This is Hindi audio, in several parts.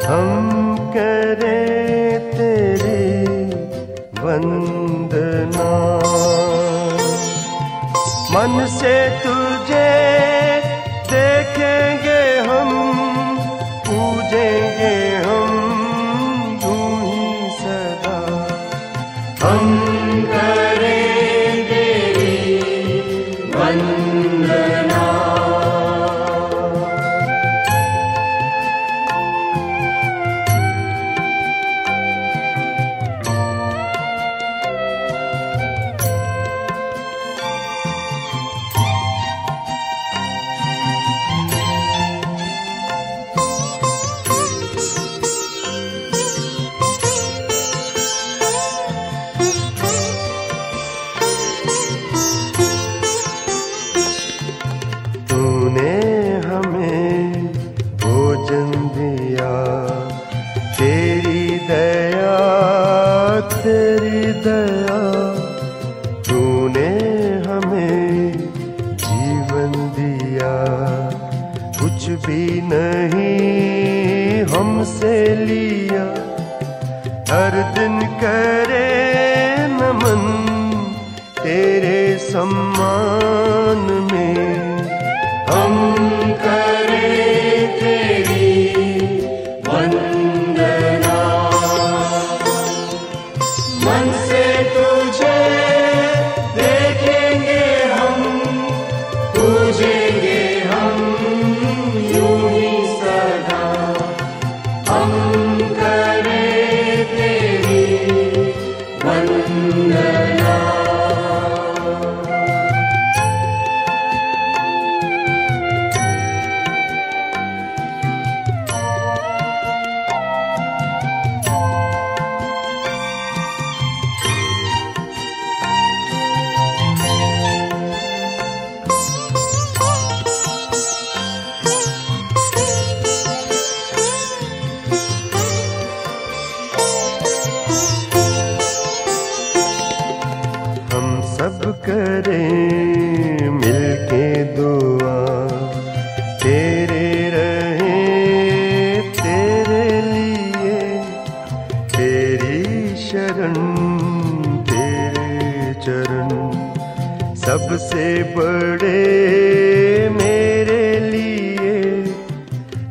हम करें तेरी वंदना, मन से तुझे देखेंगे हम, पूजेंगे हम यूं ही सदा। हम करें तेरी वंदना। तेरी दया, तूने हमें जीवन दिया, कुछ भी नहीं हमसे लिया। हर दिन करे नमन तेरे सम्मान में, हम करें तेरी वंदना। मन से तुझे देखेंगे हम, पूजेंगे हम यूं ही सदा। हम करें तेरी वंदना। सब करें मिलके दुआ, तेरे रहे तेरे लिए, तेरी शरण तेरे चरण सबसे बड़े मेरे लिए।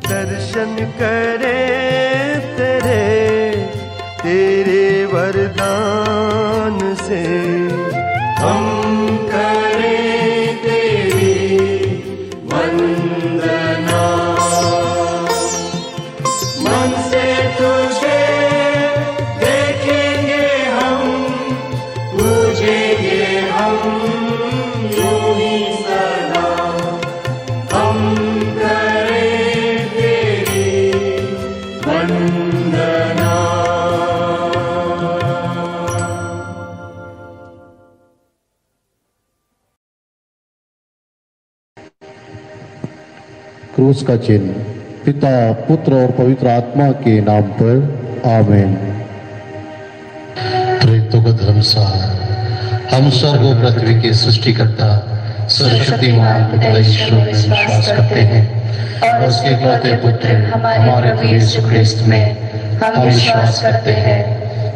दर्शन करें तेरे तेरे वरदान से, हम करें तेरी वंदना। मन से तुझे देखेंगे हम, पूजेंगे हम यूं ही सदा। हम करें तेरी वंदना। क्रूस का चिन्ह। पिता, पुत्र और पवित्र आत्मा के नाम पर आमीन। प्रेतों का धर्मसार, हम स्वर्ग और पृथ्वी के सृष्टिकर्ता सर्वशक्तिमान पिता ईश्वर में विश्वास करते हैं और उसके इकलौते पुत्र हमारे प्रभु यीशु ख्रिस्त में हम विश्वास करते हैं,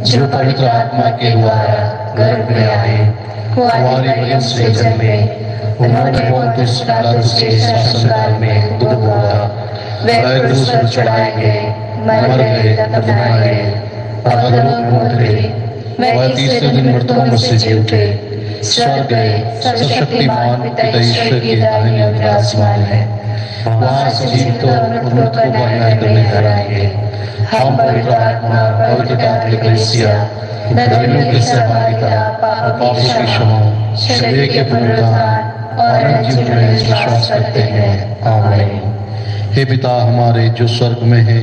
जो पवित्र आत्मा के द्वारा गर्भ में आए, कुंवारी मरियम से जन्मे, उन्होंने पोंतियुस पिलातुस के शासनकाल में दूध बोया, वह क्रूस पर चढ़ाए गए, मर गए, दफनाए गए, अधोलोक में उतरे, वह तीसरे दिन मृतकों में से जी उठे, स्वर्ग गए, सर्वशक्तिमान पिता ईश्वर की दाहिनी ओर विराजमान है, वहां से जीवितों और मृतकों का न्याय करने ठहराएंगे। हम पवित्र आत्मा, पवित्र कैथोलिक कलीसिया, धर्मियों की सहभागिता, पापों की क्षमा, शरीर के पुनरुत्थान और अनंत जीवन में विश्वास करते हैं। आमीन। हे पिता हमारे जो स्वर्ग में है,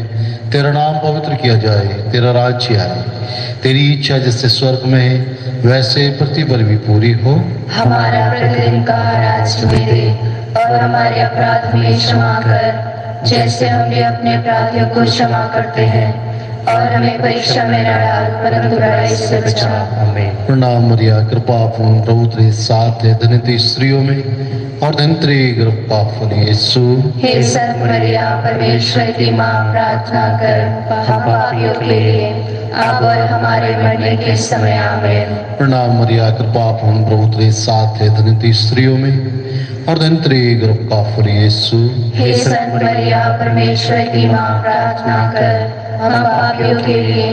तेरा नाम पवित्र किया जाए, तेरा राज्य आए, तेरी इच्छा जैसे स्वर्ग में है वैसे पृथ्वी पर भी पूरी हो। हमारा प्रतिदिन का आज हमें दे, और हमारे अपराध हमें क्षमा कर, जैसे हम भी अपने अपराधियों को क्षमा करते हैं, और हमें परीक्षा में न डाल परंतु बुराई से बचा। आमीन। प्रणाम मरिया, कृपा पूर्ण, प्रभु तेरे साथ है, धन्य तू स्त्रियों में और धन्य तेरे गर्भ का फल यीशु। हे संत मरिया, परमेश्वर की माँ, प्रार्थना कर हम पापियों के लिए अब और हमारे मरने के समय आमीन। प्रणाम मरिया, कृपा पूर्ण, प्रभु तेरे साथ है, धन्य तू स्त्रियों में और धन्य तेरे गर्भ का फल यीशु। हे संत मरिया, परमेश्वर की माँ, प्रार्थना कर हम पापियों के लिए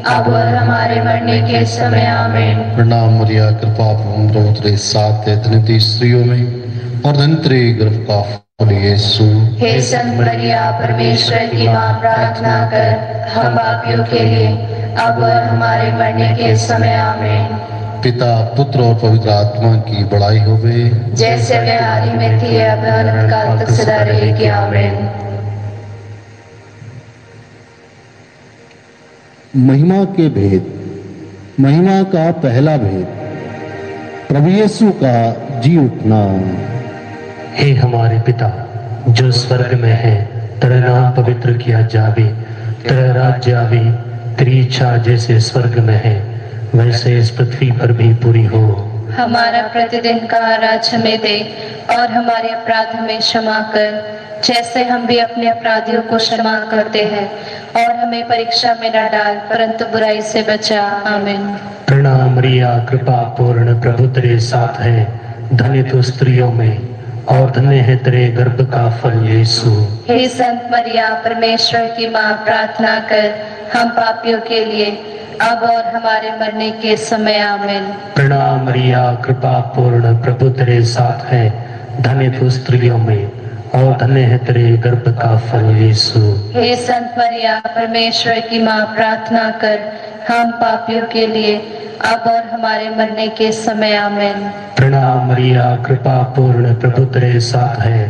अब और हमारे मरने के समय आमीन। प्रणाम मरिया, कृपा पूर्ण, प्रभु तेरे साथ है, धन्य तू स्त्रियों में और धन्य तेरे गर्भ का फल यीशु। हे संत मरिया, परमेश्वर की माँ, प्रार्थना कर हम पापियों के लिए अब और हमारे मरने के समय आमीन। पिता, पुत्र और पवित्र आत्मा की बड़ाई होवे, जैसे वे आदि में थी अब अनंत काल तक सदा रहेगी आमीन। महिमा के भेद। महिमा का पहला भेद, प्रभु यीशु का जी उठना। हे हमारे पिता जो स्वर्ग में है, तेरा नाम पवित्र किया जावे, तेरा राज्य आवे, तेरी इच्छा जैसे स्वर्ग में है वैसे इस पृथ्वी पर भी पूरी हो। हमारा प्रतिदिन का आहार हमें दे और हमारे अपराध हमें क्षमा कर जैसे हम भी अपने अपराधियों को क्षमा करते हैं, और हमें परीक्षा में न डाल परंतु बुराई से बचा। आमीन। प्रणाम मरिया, कृपा पूर्ण, प्रभु तेरे साथ है, धन्य तू स्त्रियों में और धन्य है तेरे गर्भ का फल यीशु। हे संत मरिया, परमेश्वर की माँ, प्रार्थना कर हम पापियों के लिए अब और हमारे मरने के समय आमीन। प्रणाम मरिया, कृपा पूर्ण, प्रभु तेरे साथ है, धन्य तू स्त्रियों में और धन्य है तेरे गर्भ का फल यीशु। हे संत मरिया, परमेश्वर की माँ, प्रार्थना कर हम पापियों के लिए अब और हमारे मरने के समय आमीन। प्रणाम मरिया, कृपा पूर्ण, प्रभु तेरे साथ है,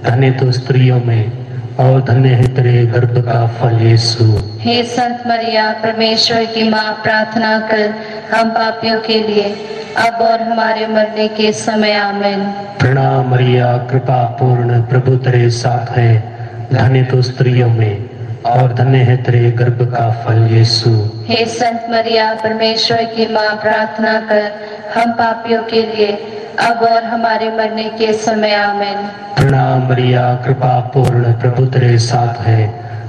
धन्य तू स्त्रियों में और धन्य है तेरे गर्भ का फल यीशु। हे संत मरिया, परमेश्वर की माँ, प्रार्थना कर हम पापियों के लिए अब और हमारे मरने के समय आमीन। प्रणाम मरिया, कृपा पूर्ण, प्रभु तेरे साथ है, धन्य तू स्त्रियों में और धन्य है तेरे गर्भ का फल यीशु। हे संत मरिया, परमेश्वर की माँ, प्रार्थना कर हम पापियों के लिए अब और हमारे मरने के समय आमीन। प्रणाम मरिया, कृपा पूर्ण, प्रभु तेरे साथ है,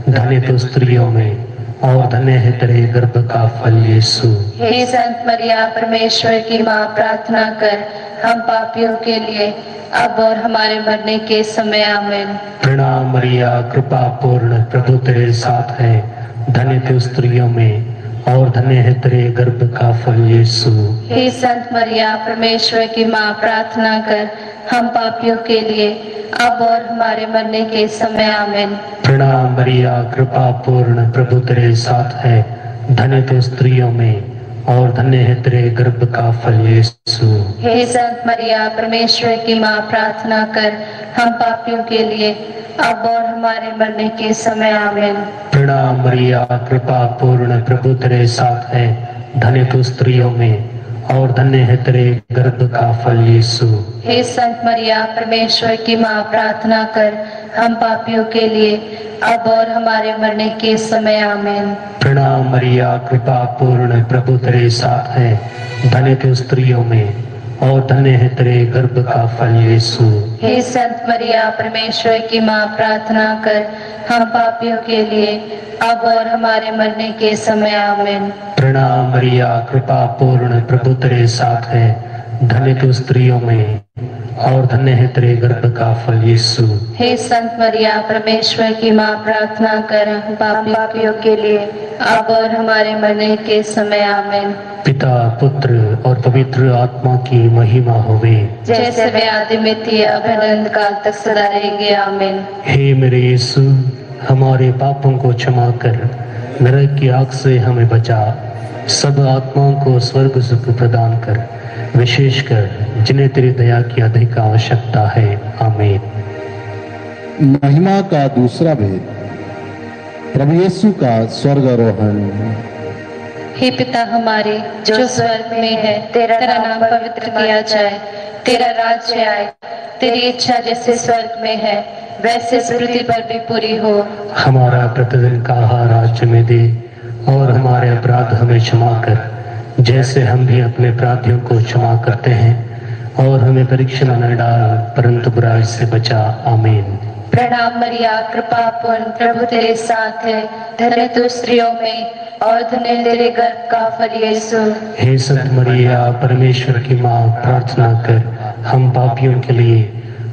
धन्य तू स्त्रियों में और धन्य है तेरे गर्भ का फल यीशु। हे संत मरिया, परमेश्वर की माँ, प्रार्थना कर हम पापियों के लिए अब और हमारे मरने के समय आमीन। प्रणाम मरिया, कृपा पूर्ण, प्रभु तेरे साथ है, धन्य तू स्त्रियों में और धन्य है तेरे गर्भ का फल यीशु। हे संत मरिया, परमेश्वर की माँ, प्रार्थना कर हम पापियों के लिए अब और हमारे मरने के समय आमीन। प्रणाम मरिया, कृपा पूर्ण, प्रभु तेरे साथ है, धन्य तू स्त्रियों में और धन्य है तेरे गर्भ का फल यीशु। हे संत मरिया, परमेश्वर की माँ, प्रार्थना कर हम पापियों के लिए अब और हमारे मरने के समय आमीन। प्रणाम मरिया, कृपा पूर्ण, प्रभु तेरे साथ है, धन्य तू स्त्रियों में और धन्य है तेरे गर्भ का फल यीशु। हे संत मरिया, परमेश्वर की माँ, प्रार्थना कर हम पापियों के लिए अब और हमारे मरने के समय आमीन। प्रणाम मरिया, कृपा पूर्ण, प्रभु तेरे साथ है, धन्य तू स्त्रियों में और धन्य है तेरे गर्भ का फल यीशु। हे संत मरिया, परमेश्वर की माँ, प्रार्थना कर हम पापियों के लिए अब और हमारे मरने के समय आमीन। प्रणाम मरिया, कृपा पूर्ण, प्रभु तेरे साथ है, धन्य तू स्त्रियों में और धन्य है तेरे गर्भ का फल यीशु। हे संत मरिया, परमेश्वर की माँ, प्रार्थना कर हम पापियों के लिए अब और हमारे मरने के समय आमीन। पिता, पुत्र और पवित्र आत्मा की महिमा होवे, जैसे वे आदि में थी अब अनंत काल तक सदा रहेगी आमीन। हे मेरे यीशु, हमारे पापों को क्षमा कर, नरक की आग से हमें बचा, सब आत्माओं को स्वर्ग सुख प्रदान कर, विशेषकर जिन्हें तेरी दया की अधिक आवश्यकता है। आमीन। महिमा का दूसरा भेद, प्रभु यीशु का स्वर्गारोहण। हे पिता हमारे जो स्वर्ग में है, तेरा नाम पवित्र किया जाए, तेरा राज्य आए, तेरी इच्छा जैसे स्वर्ग में है वैसे पृथ्वी पर भी पूरी हो। हमारा प्रतिदिन का आहार आज हमें दे और हमारे अपराध हमें क्षमा कर, जैसे हम भी अपने अपराधियों को क्षमा करते हैं। और हमें परीक्षा में न डाल, परंतु बुराई से बचा। आमीन। प्रणाम मरिया, कृपा पूर्ण, प्रभु तेरे साथ है। धन्य तू स्त्रियों में और धन्य तेरे गर्भ का फल यीशु। हे संत मरिया, परमेश्वर की माँ, प्रार्थना कर हम पापियों के लिए,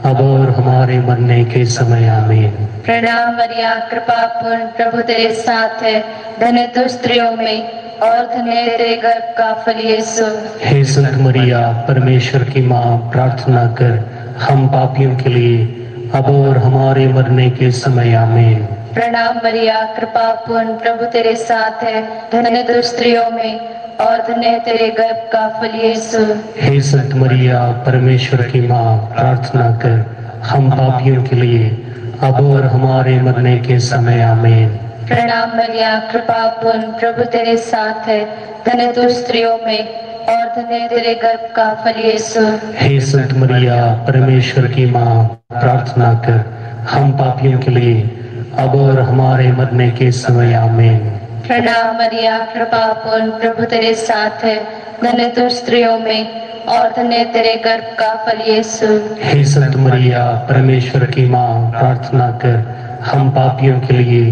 अब और हमारे मरने के समय। आमीन। प्रणाम मरिया, कृपा पूर्ण, प्रभु तेरे साथ है। धन्य तू स्त्रियों में और धन्य तेरे गर्भ का फल यीशु। हे संत मरिया, परमेश्वर की माँ, प्रार्थना कर हम पापियों के लिए, अब और हमारे मरने के समय। आमीन। प्रणाम मरिया, कृपा पूर्ण, प्रभु तेरे साथ है। धन्य तू स्त्रियों में और धन्य तेरे गर्भ का फल यीशु। हे संत मरिया, परमेश्वर की माँ, प्रार्थना कर हम पापियों के लिए, अब और हमारे मरने के समय। आमीन। प्रणाम मरिया, कृपा पूर्ण, प्रभु तेरे साथ है। धन्य तू स्त्रियों में और धन्य तेरे गर्भ का फल यीशु। हे संत मरिया, परमेश्वर की माँ, प्रार्थना कर हम पापियों के लिए, अब और हमारे मरने के समय। आमीन। प्रणाम मरिया, कृपा पूर्ण, प्रभु तेरे साथ है। धन्य तू स्त्रियों में और धन्य तेरे गर्भ का फल यीशु। हे संत मरिया, परमेश्वर की माँ, प्रार्थना कर हम पापियों के लिए,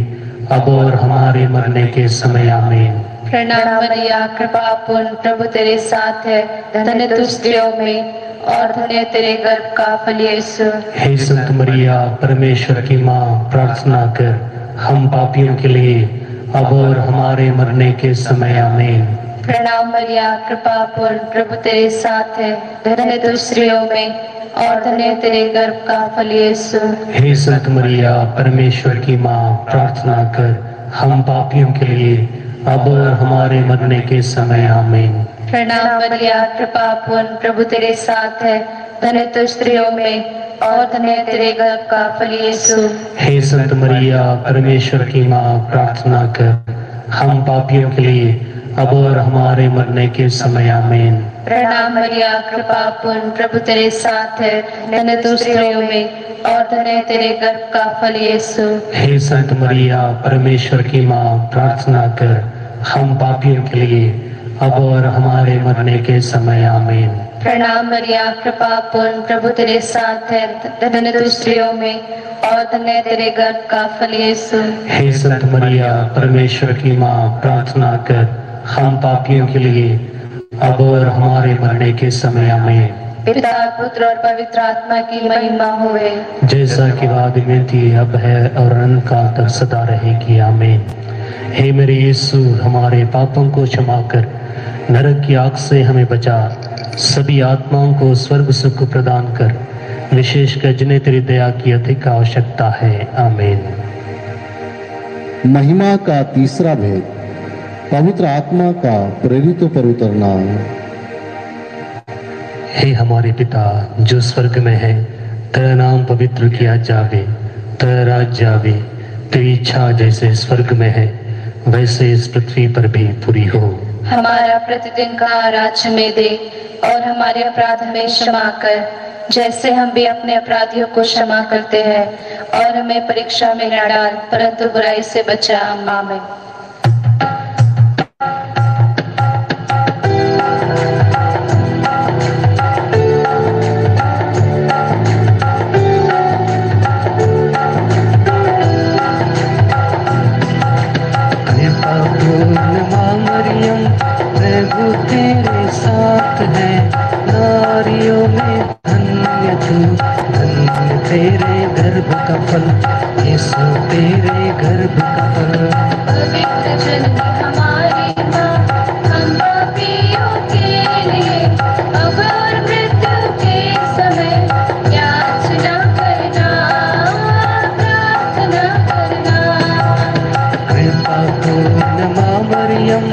अब और हमारे मरने के समय। आमीन। प्रणाम मरिया, कृपा पूर्ण, प्रभु तेरे साथ है। धन्य तू स्त्रियों में और धन्य तेरे गर्भ का फल यीशु। हे संत मरिया, परमेश्वर की माँ, प्रार्थना कर हम पापियों के लिए, अब और हमारे मरने के समय। आमीन। प्रणाम मरिया, कृपा पूर्ण, प्रभु तेरे साथ है। धन्य तू स्त्रियों में और धन्य तेरे गर्भ का फल यीशु। हे संत मरिया, परमेश्वर की माँ, प्रार्थना कर हम पापियों के लिए, अब और हमारे मरने के समय। आमीन। प्रणाम मरिया, कृपा पूर्ण, प्रभु तेरे साथ है। धन्य तू स्त्रियों में और धन्य तेरे गर्भ का फल यीशु। हे संत मरिया, परमेश्वर की माँ, प्रार्थना कर हम पापियों के लिए, अब और हमारे मरने के समय। आमीन। प्रणाम मरिया, कृपा पूर्ण, प्रभु तेरे साथ है। धन्य तू स्त्रियों में और धन्य तेरे गर्भ का फल यीशु। हे संत मरिया, परमेश्वर की माँ, प्रार्थना कर हम पापियों के लिए, अब और हमारे मरने के समय। आमीन। प्रणाम मरिया, कृपा पूर्ण, प्रभु तेरे साथ है। धन्य तू स्त्रियों में और धन्य तेरे गर्भ का फल यीशु। हे संत मरिया, परमेश्वर की माँ, प्रार्थना कर हम पापियों के लिए, अब और हमारे मरने के समय। आमीन। पिता, पुत्र और पवित्र आत्मा की महिमा होवे, जैसा कि वाद में थी, अब है और अनंत काल तक सदा रहेगी। आमीन। हे मेरे यीशु, हमारे पापों को क्षमा कर, नरक की आग से हमें बचा, सभी आत्माओं को स्वर्ग सुख प्रदान कर, विशेषकर जिन्हें तेरी दया की अधिक आवश्यकता है। आमीन। महिमा का तीसरा भेद, पवित्र आत्मा का प्रेरितों पर उतरना। हे हमारे पिता जो स्वर्ग में है, तेरा नाम पवित्र किया जावे, तेरा राज्य आवे, तेरी इच्छा जैसे स्वर्ग में है वैसे इस पृथ्वी पर भी पूरी हो। हमारा प्रतिदिन का आहार हमें दे और हमारे अपराध हमें क्षमा कर, जैसे हम भी अपने अपराधियों को क्षमा करते हैं। और हमें परीक्षा में न डाल, परंतु बुराई से बचा। आमीन। प्रभु तेरे साथ है, नारियों में धन्य तू, धन्य तेरे गर्भ का फल, यीशु तेरे गर्भ का फल। पवित्र जननी हमारी माँ, हम पापियों के लिए अब और मृत्यु के समय याचना करना, प्रार्थना करना। कृपा पूर्ण माँ मरियम,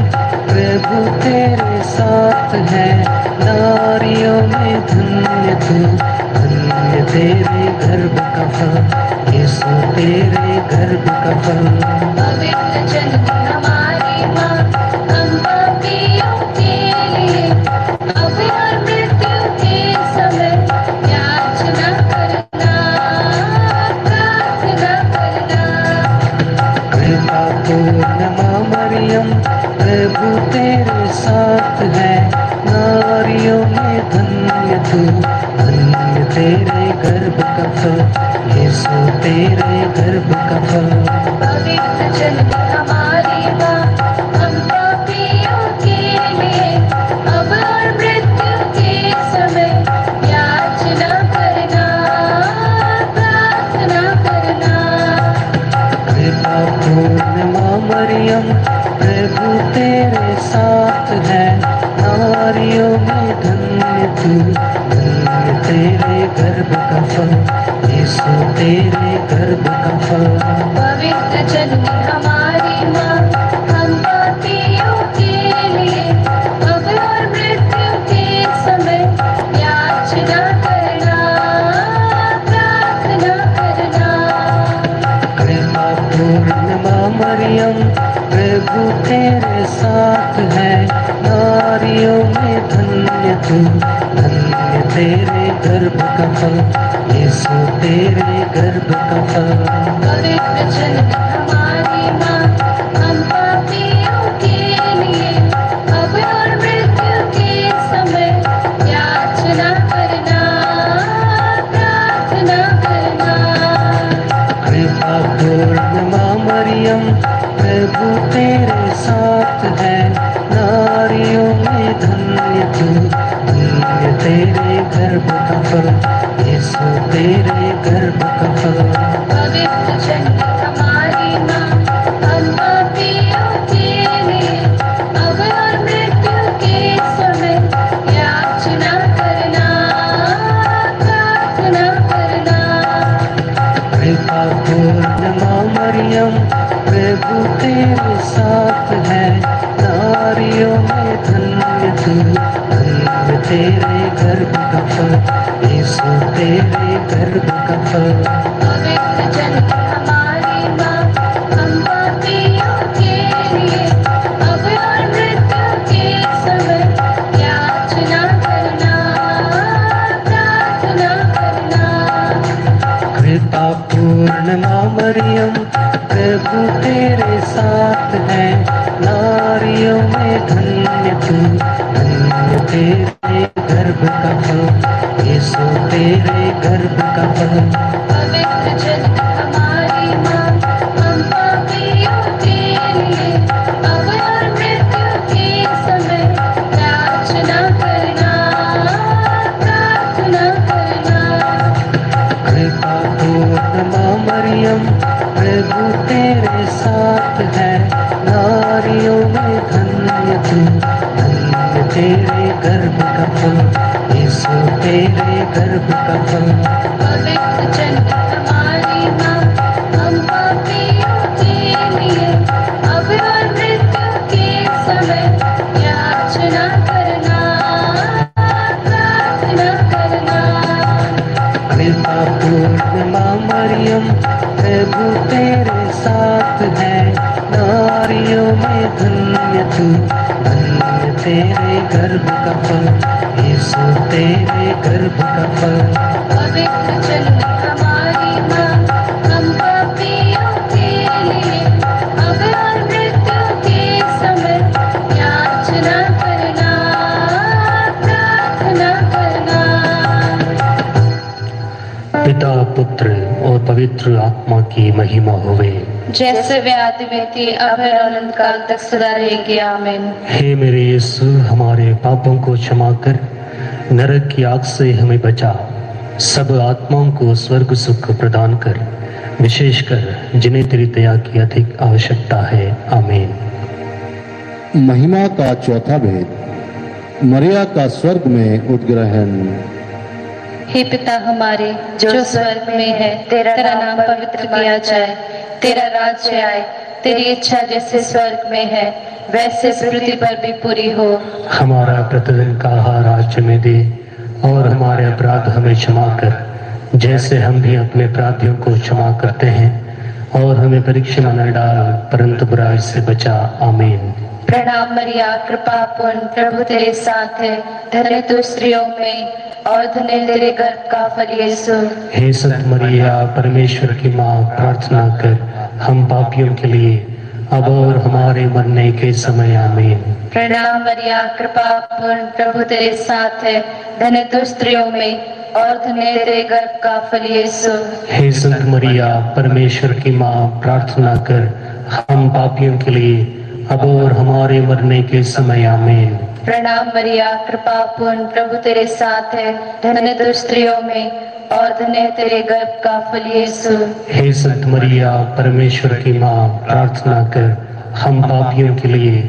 प्रभु तेरे साथ है, नारियों में धन्य तू, धन्य तेरे गर्भ का फल, यीशु तेरे गर्भ का फल। पवित्र जननी हमारी माँ, हम पापियों के लिए अब और मृत्यु के समय याचना करना, प्रार्थना करना। कृपा पूर्ण माँ मरियम, प्रभु तेरे साथ है, नारियों में धन्य तू, धन्य तेरे गर्भ का फल, यीशु तेरे गर्भ का फल। पवित्र जननी हमारी माँ, हम पापियों के लिए अब और मृत्यु के समय याचना करना, प्रार्थना करना। कृपा पूर्ण माँ मरियम, प्रभु तेरे साथ है, नारियों में धन्य तू, धन्य तेरे गर्भ का फल, यीशु तेरे गर्भ का फल। पवित्र जननी हमारी माँ, हम पापियों के लिए अब और मृत्यु के समय याचना करना, प्रार्थना करना। कृपा पूर्ण माँ मरियम, प्रभु तेरे साथ है, नारियों में धन्य तू, धन्य तेरे गर्भ का फल, यीशु तेरे गर्भ का फल। पवित्र जननी हमारी माँ, हम पापियों के लिए अब और मृत्यु के समय याचना करना, प्रार्थना करना। कृपा पूर्ण माँ मरियम, प्रभु तेरे साथ है, नारियों में धन्य तू, धन्य तेरे गर्भ का फल, यीशु तेरे गर्भ का फल। पवित्र जननी हमारी माँ, हम पापियों के लिए अब और मृत्यु के समय याचना करना, प्रार्थना करना। कृपा पूर्ण माँ मरियम, प्रभु तेरे साथ है, नारियों में धन्य तू, धन्य तेरे गर्भ का फल, यीशु तेरे गर्भ का फल। पवित्र जननी हमारी माँ, हम पापियों के लिए अब और मृत्यु के समय याचना करना, प्रार्थना करना। कृपा पूर्ण माँ मरियम, प्रभु तेरे साथ है, नारियों में धन्य तू, धन्य तेरे गर्भ का फल, यीशु तेरे गर्भ का फल। पवित्र जननी हमारी माँ, हम पापियों के लिए अब और मृत्यु के समय याचना करना, प्रार्थना करना। कृपा पूर्ण माँ मरियम, प्रभु तेरे साथ है, नारियों में धन्य तू, धन्य तेरे गर्भ का फल, यीशु तेरे गर्भ का फल। पवित्र जननी हमारी माँ, हम पापियों के लिए अब और मृत्यु के समय याचना करना, प्रार्थना करना। कृपा पूर्ण माँ मरियम, प्रभु तेरे साथ है, नारियों में धन्य तू, धन्य तेरे गर्भ का फल, यीशु तेरे गर्भ का फल। पवित्र जननी हमारी माँ, हम पापियों के लिए अब और मृत्यु के समय याचना करना, प्रार्थना करना। पिता पुत्र और पवित्र आत्मा की महिमा होवे, जैसे वे आदि में थी अब और अनंत काल तक सदा रहेगी, आमीन। हे मेरे यीशु, हमारे पापों को क्षमा कर, नरक की आग से हमें बचा, सब आत्माओं को स्वर्ग सुख प्रदान कर, विशेषकर जिन्हें तेरी दया की अधिक आवश्यकता है, आमीन। महिमा का चौथा भेद, मरिया का स्वर्ग में उद्ग्रहण। हे पिता हमारे जो स्वर्ग में है, तेरा नाम पवित्र किया जाए, तेरा राज्य आए, तेरी इच्छा जैसे स्वर्ग में है वैसे पृथ्वी पर भी पूरी हो। हमारा प्रतिदिन का आहार आज हमें दे, और हमारे अपराध हमें क्षमा कर, जैसे हम भी अपने अपराधियों को क्षमा करते हैं, और हमें परीक्षा में न डाल, परंतु बुराई से बचा, आमीन। प्रणाम मरिया, कृपा पूर्ण, प्रभु तेरे साथ है, धन्य तू स्त्रियों में और धन्य तेरे गर्भ का फल यीशु। हे संत मरिया, परमेश्वर की माँ, प्रार्थना कर हम पापियों के लिए अब और हमारे मरने के समय आमीन। प्रणाम मरिया, कृपा पूर्ण, प्रभु तेरे साथ है। धन्य तू स्त्रियों में और धन्य तेरे गर्भ का फल यीशु। हे संत मरिया, परमेश्वर की माँ, प्रार्थना कर हम पापियों के लिए अब और हमारे मरने के समय आमीन। प्रणाम मरिया, कृपा पूर्ण, प्रभु तेरे साथ है। धन्य तू स्त्रियों में और धन्य तेरे गर्भ का फल यीशु। हे संत मरिया, परमेश्वर की माँ, प्रार्थना कर हम पापियों के लिए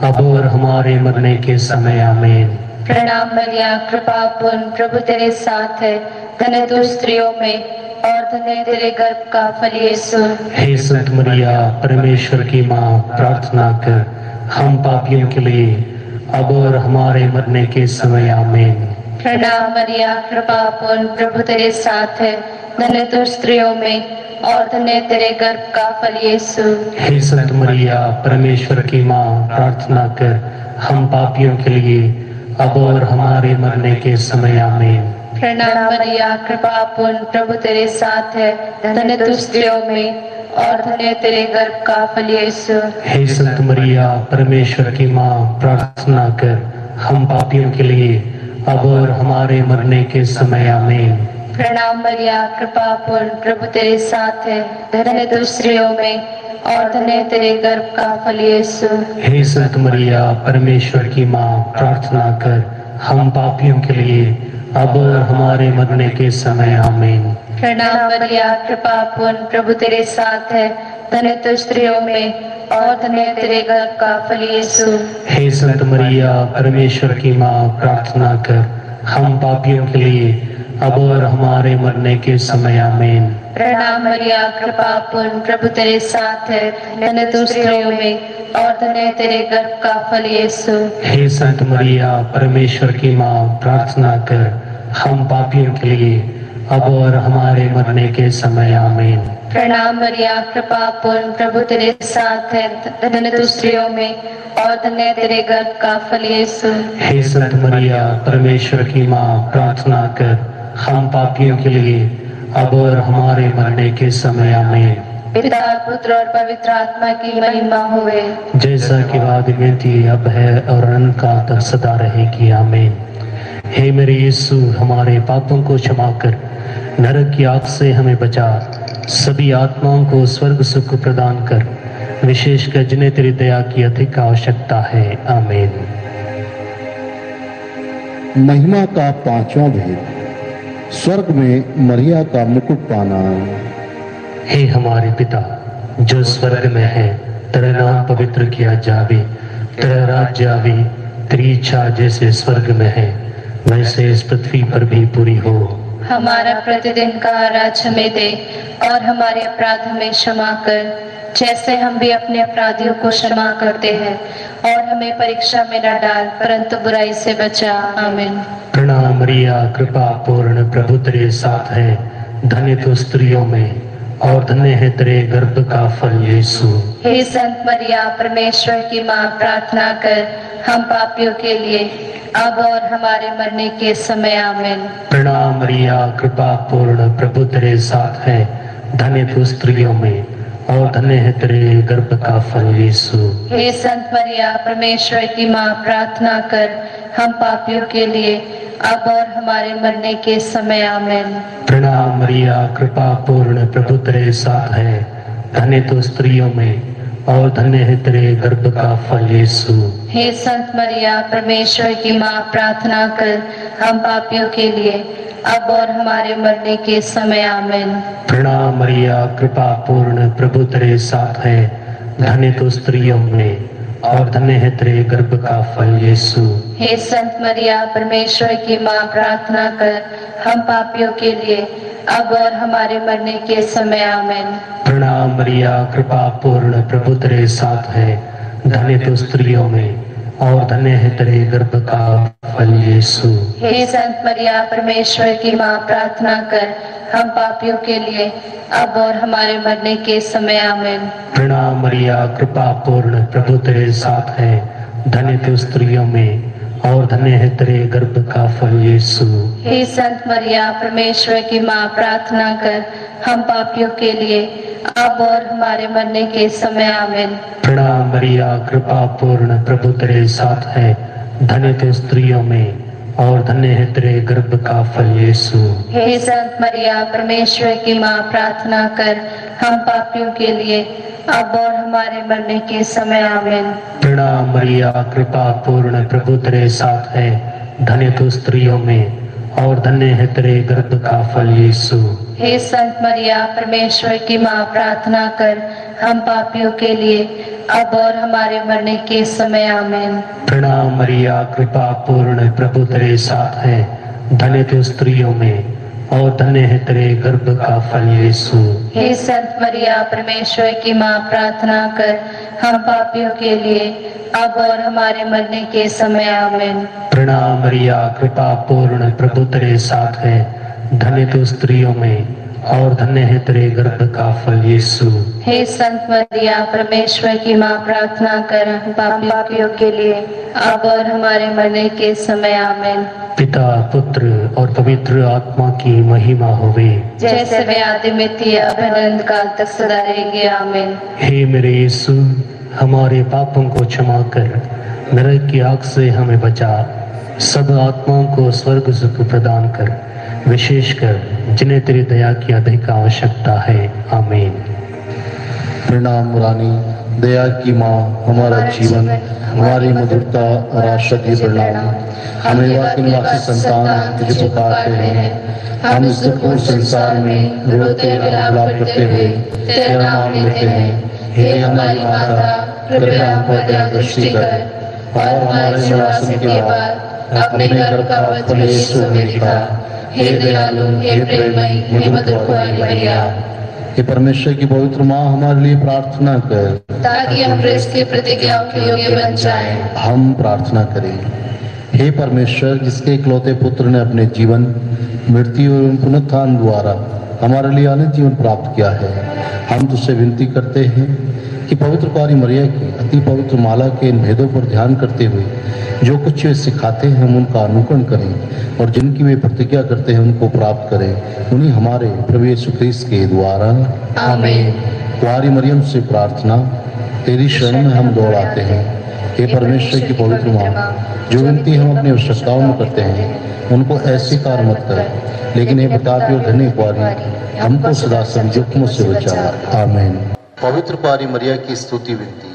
अब और हमारे मरने के समय आमीन। प्रणाम मरिया, कृपा पूर्ण, प्रभु तेरे साथ है। धन्य तू स्त्रियों में और धन्य तेरे गर्भ का फल यीशु। हे संत मरिया, परमेश्वर की माँ, प्रार्थना कर हम पापियों के लिए अब और हमारे मरने के समय आमीन। प्रणाम मरिया, कृपा पूर्ण, प्रभु तेरे साथ है। धन्य तू स्त्रियों में और धन्य तेरे गर्भ का फल यीशु। हे संत मरिया, परमेश्वर की माँ, प्रार्थना कर हम पापियों के लिए अब और हमारे मरने के समय आमीन। प्रणाम मरिया, कृपा पूर्ण, प्रभु तेरे साथ है। धन्य तू स्त्रियों में और धन्य तेरे गर्भ का फल यीशु। हे संत मरिया, परमेश्वर की माँ, प्रार्थना कर हम पापियों के लिए अब और हमारे मरने के समय आमीन। प्रणाम मरिया, कृपा पूर्ण, प्रभु तेरे साथ है। धन्य तू स्त्रियों में और धन्य तेरे गर्भ का फल यीशु। हे संत मरिया, परमेश्वर की माँ, प्रार्थना कर हम पापियों के लिए अब और हमारे मरने के समय आमीन। प्रणाम मरिया, कृपा पूर्ण, प्रभु तेरे साथ है। धन्य तू स्त्रियों में और धन्य तेरे गर्भ का फल यीशु। हे संत मरिया, परमेश्वर की माँ, प्रार्थना कर हम पापियों के लिए अब और हमारे मरने के समय आमीन। प्रणाम मरिया, कृपा पूर्ण, प्रभु तेरे साथ है। धन्य तू स्त्रियों में और धन्य तेरे गर्भ का फल यीशु। हे संत मरिया, परमेश्वर की माँ, प्रार्थना कर हम पापियों के लिए अब और हमारे मरने के समय आमीन। प्रणाम मरिया, कृपा पूर्ण, प्रभु तेरे साथ है। धन्य तू स्त्रियों में और धन्य तेरे गर्भ का फल यीशु। हे संत मरिया, परमेश्वर की माँ, प्रार्थना कर हम पापियों के लिए अब और हमारे मरने के समय आमीन। पिता, पुत्र और पवित्र आत्मा की महिमा होवे, जैसा कि आदि में थी, अब है और अनंत काल तक सदा रहेगी, आमीन। हे मेरे यीशु, हमारे पापों को क्षमा कर नरक की आग से हमें बचा, सभी आत्माओं को स्वर्ग सुख प्रदान कर, विशेषकर जिन्हें तेरी दया की अधिक आवश्यकता है, आमीन। महिमा का पांचवा भेद, स्वर्ग में मरिया का मुकुट पाना। हे हमारे पिता जो स्वर्ग में है, तेरा नाम पवित्र किया जावे, तेरा राज्य आवे, तेरी इच्छा जैसे स्वर्ग में है वैसे इस पृथ्वी पर भी पूरी हो। हमारा प्रतिदिन का आहार हमें दे और हमारे अपराध हमें क्षमा कर, जैसे हम भी अपने अपराधियों को क्षमा करते हैं, और हमें परीक्षा में न डाल परंतु बुराई से बचा। आमीन। प्रणाम मरिया, कृपा पूर्ण, प्रभु तेरे साथ है। धन्य तू स्त्रियों में और धन्य है तेरे गर्भ का फल यीशु। हे संत मरिया, परमेश्वर की माँ, प्रार्थना कर हम पापियों के लिए अब और हमारे मरने के समय। आमीन। प्रणाम मरिया, कृपा पूर्ण, प्रभु तेरे साथ है। धन्य तू स्त्रियों में और धन्य है तेरे गर्भ का फल यीशु। हे संत मरिया, परमेश्वर की माँ, प्रार्थना कर हम पापियों के लिए अब और हमारे मरने के समय। आमीन। प्रणाम मरिया, कृपा पूर्ण, प्रभु तेरे साथ है। धन्य तू स्त्रियों में और धन्य है तेरे गर्भ का फल यीशु। हे संत मरिया, परमेश्वर की माँ, प्रार्थना कर हम पापियों के लिए अब और हमारे मरने के समय। आमीन। प्रणाम मरिया, कृपा पूर्ण, प्रभु तेरे साथ है। धन्य तू स्त्रियों में और धन्य है तेरे गर्भ का फल यीशु। हे संत मरिया, परमेश्वर की माँ, प्रार्थना कर हम पापियों के लिए अब और हमारे मरने के समय। आमीन। प्रणाम मरिया, कृपा पूर्ण, प्रभु तेरे साथ है। धन्य तू स्त्रियों में और धन्य है तेरे गर्भ का फल यीशु। हे संत मरिया, परमेश्वर की माँ, प्रार्थना कर हम पापियों के लिए अब और हमारे मरने के समय। आमीन। प्रणाम मरिया, कृपा पूर्ण, प्रभु तेरे साथ है। धन्य तू स्त्रियों में और धन्य है तेरे गर्भ का फल यीशु। हे संत मरिया परमेश्वर की माँ, प्रार्थना कर हम पापियों के लिए अब और हमारे मरने के समय आमीन। प्रणाम मरिया, कृपा पूर्ण, प्रभु तेरे साथ है, धन्य तू स्त्रियों में और धन्य है तेरे गर्भ का फल यीशु। हे संत मरिया परमेश्वर की माँ, प्रार्थना कर हम पापियों के लिए अब और हमारे मरने के समय आमीन। प्रणाम मरिया, कृपा पूर्ण, प्रभु तेरे साथ है, धन्य तू स्त्रियों में और धन्य है तेरे गर्भ का फल यीशु। हे संत मरिया परमेश्वर की माँ, प्रार्थना कर हम पापियों के लिए अब और हमारे मरने के समय आमीन। प्रणाम मरिया, कृपा पूर्ण, प्रभु तेरे साथ है, धन्य तू स्त्रियों में और धन्य है तेरे गर्भ का फल यीशु। हे संत मरिया परमेश्वर की माँ, प्रार्थना कर हम पापियों के लिए अब और हमारे मरने के समय आमीन। प्रणाम मरिया, कृपा पूर्ण, प्रभु तेरे साथ है, धन्य तू स्त्रियों में और धन्य है तेरे गर्भ का फल यीशु। हे संत मरिया परमेश्वर की माँ, प्रार्थना कर हम पापियों के लिए अब और हमारे मरने के समय आमीन। पिता, पुत्र और पवित्र आत्मा की महिमा होवे, जैसे वे आदि में थी अब अनंत काल तक सदा रहेंगे आमीन। हे मेरे यीशु, हमारे पापों को क्षमा कर, नरक की आग से हमें बचा, सब आत्माओं को स्वर्ग सुख प्रदान कर, विशेषकर जिन्हें तेरी दया की अधिक आवश्यकता है आमीन। प्रणाम रानी, दया की माँ, हमारा जीवन, हमारी मधुरता और आशा की प्रणाम। हमें वाकई निवासी संतान तुझे पुकारते हैं, हम इस दुखपूर्ण संसार में रोते और विलाप करते हुए तेरा नाम लेते हैं। हे हमारी माता, कृपया हम पर दया दृष्टि कर और हमारे निवासन के बाद अपने गर्भ का फल यीशु हमें दिखा। हे दयालु, हे प्रेममयी, हे मधुर मरिया। हे परमेश्वर की पवित्र माँ, हमारे लिए प्रार्थना कर ताकि हम क्रिस्त की प्रतिज्ञाओं के योग्य बन जाएं। हम प्रार्थना करें। हे परमेश्वर, जिसके इकलौते पुत्र ने अपने जीवन, मृत्यु और पुनरुत्थान द्वारा हमारे लिए अनंत जीवन प्राप्त किया है, हम तुझसे विनती करते हैं कि पवित्र कुंवारी मरिया की अति पवित्र माला के इन भेदों पर ध्यान करते हुए जो कुछ वे सिखाते हैं हम उनका अनुकरण करें और जिनकी वे प्रतिज्ञा करते हैं उनको प्राप्त करें। उन्हीं हमारे प्रभु यीशु ख्रीस्त के द्वारा आमीन। कुंवारी मरियम से प्रार्थना, तेरी शरण में हम दौड़ आते हैं। हे परमेश्वर की पवित्र माँ, जो विनती हम अपनी आवश्यकताओं में करते हैं उनको ऐसे कार मत कर, लेकिन हे प्रतापी और धन्य कुंवारी, हमको सदा संयुक्तों से बचा। आमीन। पवित्र कुंवारी मरिया की स्तुति विनती।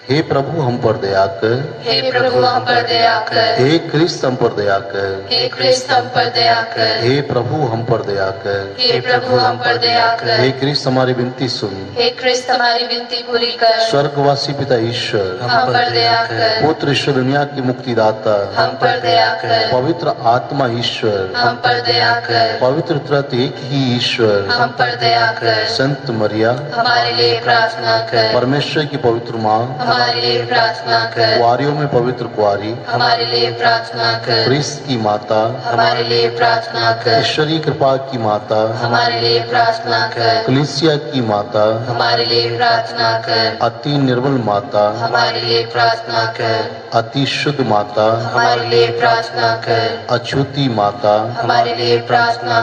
हे प्रभु हम पर दया कर, हे प्रभु हम पर दया कर, हे क्रिस्त हम पर दया कर, हे क्रिस्त हम पर दया कर, हे प्रभु हम पर दया कर, हे प्रभु हम पर दया कर, हे क्रिस्त हमारी विनती सुन। हे क्रिस्त हमारी विनती पूरी कर, स्वर्गवासी पिता ईश्वर, हम पर दया कर, पुत्र ईश्वर दुनिया की मुक्तिदाता, हम पर दया कर, पवित्र आत्मा ईश्वर, हम पर दया कर, पवित्र त्रित्व एक ही ईश्वर, हम पर दया कर, संत मरिया, हमारे लिए प्रार्थना कर, परमेश्वर की पवित्र माँ, हमारे लिए प्रार्थना कर, कुंवारियों में पवित्र कुंवारी, हमारे लिए प्रार्थना कर, क्रिस्त की माता, हमारे लिए प्रार्थना कर, ईश्वरीय कृपा की माता, हमारे लिए प्रार्थना कर, कलीसिया की माता, हमारे लिए प्रार्थना कर, अति निर्मल माता, हमारे लिए प्रार्थना कर, अति शुद्ध माता, हमारे लिए प्रार्थना कर, अछूती माता, हमारे लिए प्रार्थना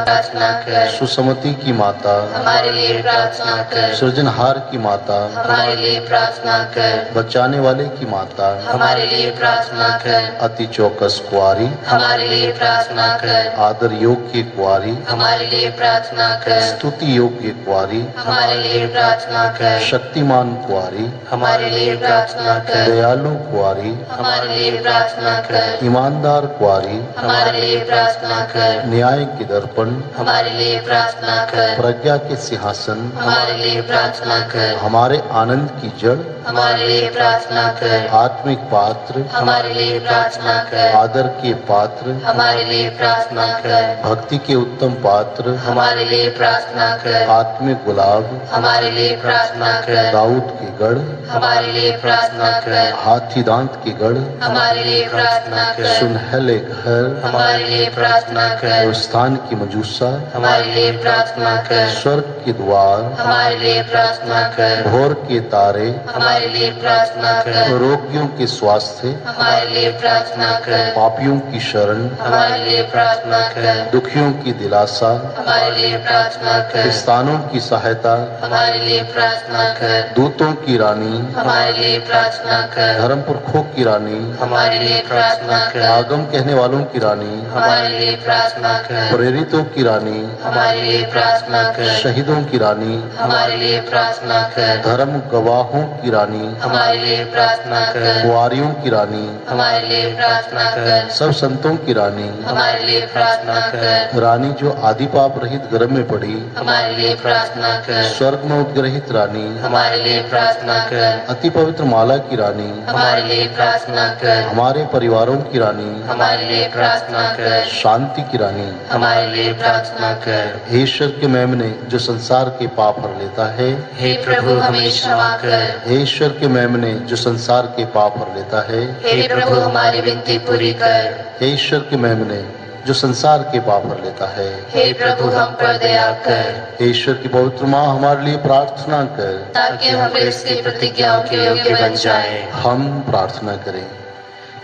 कर, सुसमति की माता, हमारे लिए प्रार्थना कर, सृजनहार की माता, हमारे लिए प्रार्थना कर, बचाने वाले की माता, हमारे लिए प्रार्थना कर, अति चौकस कुंवारी, हमारे लिए प्रार्थना कर, आदर योग्य कुंवारी, हमारे लिए प्रार्थना कर, स्तुति योग्य कुंवारी, हमारे लिए प्रार्थना कर, शक्तिमान कुंवारी, हमारे लिए प्रार्थना कर, दयालु कुंवारी, हमारे लिए प्रार्थना कर, ईमानदार कुंवारी, हमारे लिए प्रार्थना कर, न्याय के दर्पण, हमारे लिए प्रार्थना कर, प्रज्ञा के सिंहासन, हमारे लिए प्रार्थना कर, हमारे आनंद की जड़, हमारे लिए प्रार्थना कर, आत्मिक पात्र, हमारे लिए प्रार्थना कर, आदर के पात्र, हमारे लिए प्रार्थना कर, भक्ति के उत्तम पात्र, हमारे लिए प्रार्थना कर, आत्मिक गुलाब, हमारे लिए प्रार्थना कर, दाऊद के गढ़, हमारे लिए प्रार्थना कर, हाथी दांत के गढ़, हमारे लिए प्रार्थना कर, सुनहले घर, हमारे लिए प्रार्थना कर, स्थान की मजूसा, हमारे लिए प्रार्थना कर, स्वर्ग के द्वार, हमारे लिए प्रार्थना कर, भोर के तारे, हमारे लिए प्रार्थना प्रार्थना कर। रोगियों के स्वास्थ्य, हमारे लिए प्रार्थना कर। पापियों की शरण, हमारे लिए प्रार्थना कर। दुखियों की दिलासा, हमारे लिए प्रार्थना कर। किसानों की सहायता, हमारे लिए प्रार्थना कर। दूतों की रानी, हमारे लिए प्रार्थना कर। धर्म पुरखों की रानी, हमारे लिए प्रार्थना कर। आगम कहने वालों की रानी, हमारे लिए प्रार्थना कर। प्रेरितों की रानी, हमारे लिए प्रार्थना कर। शहीदों की रानी, हमारे लिए प्रार्थना कर। धर्म गवाहों की रानी, हमारे लिए प्रार्थना कर। कुआरियों की रानी, हमारे लिए प्रार्थना कर। सब संतों की रानी, हमारे लिए प्रार्थना कर। रानी जो आदि पाप रहित गर्भ में पड़ी, हमारे लिए प्रार्थना कर। स्वर्ग में उद्ग्रहित रानी, हमारे लिए प्रार्थना कर। अति पवित्र माला की रानी, हमारे लिए प्रार्थना कर। हमारे परिवारों की रानी, हमारे लिए प्रार्थना कर। शांति की रानी, हमारे लिए प्रार्थना कर। हे ईश्वर के मेमने जो संसार के पाप हर लेता है, हे प्रभु हमें क्षमा कर। हे ईश्वर के मेमने जो संसार के पाप हर लेता है, हे प्रभु हमारी विनती पूरी कर। हे ईश्वर के मेमने जो संसार के पाप हर लेता है, हे प्रभु हम पर दया कर। हे ईश्वर की पवित्र माँ हमारे लिए प्रार्थना कर। ताकि हम इसकी प्रतिज्ञाओं के योग्य बन जाएं। हम प्रार्थना करें।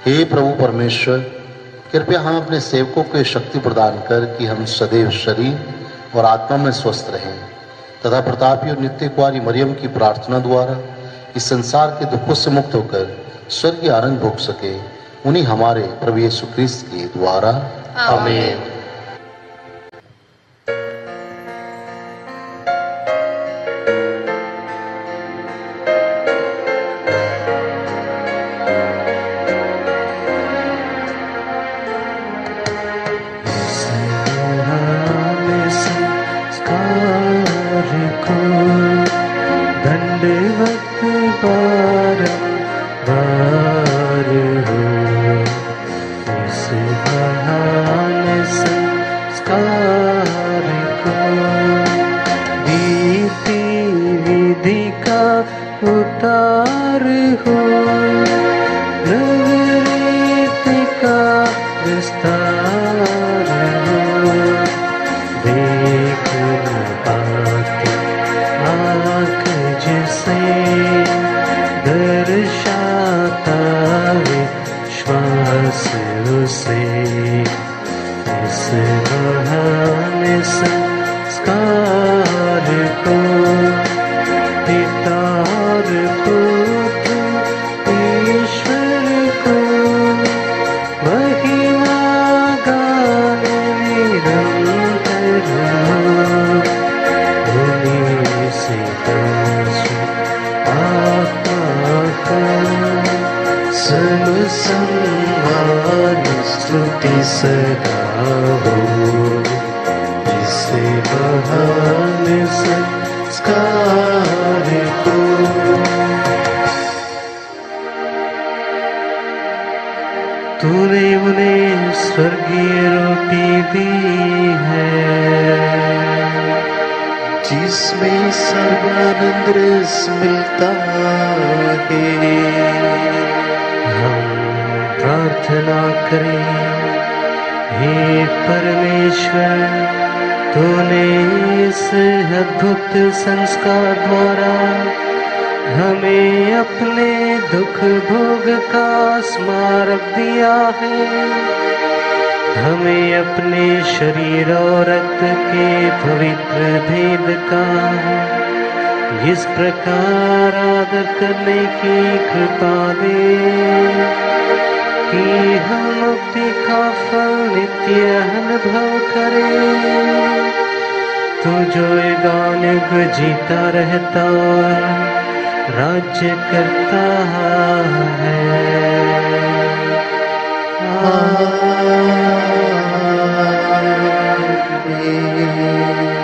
हे प्रभु परमेश्वर, कृपया हम अपने सेवकों को शक्ति प्रदान कर कि हम सदैव शरीर और आत्मा में स्वस्थ रहें तथा प्रतापी और नित्य कुमारी मरियम की प्रार्थना द्वारा इस संसार के दुखों से मुक्त होकर स्वर्गीय आनंद भोग सके। उन्हीं हमारे प्रभु यीशु क्रिस्त के द्वारा आमीन। दंडवत बारंबार हो, इस बहाने संस्कार को रीति विधि का उतार हो, नवरीति का विस्तार हो, देख न पाती आँख जिसे दर्शाता विश्वास उसे, इस बहाने संस्कार को पिता और पुत्र ईश्वर को महिमा गाने निरंतर उन्हीं से सम्मान स्तुति सदा हो, जिसे बहाने संस्कार को तूने उन्हें स्वर्गीय रोटी दी है, जिसमें सर्वानंद रस मिलता है। हम प्रार्थना करें। हे परमेश्वर, तूने इस अद्भुत संस्कार द्वारा हमें अपने दुख भोग का स्मारक दिया है। हमें अपने शरीर और रक्त के पवित्र भेद का इस प्रकार आदर करने की कृपा दे कि हम मुक्ति का फल नित्य अनुभव करें। तू जो युगानुग जीता रहता और राज्य करता है। आमीन।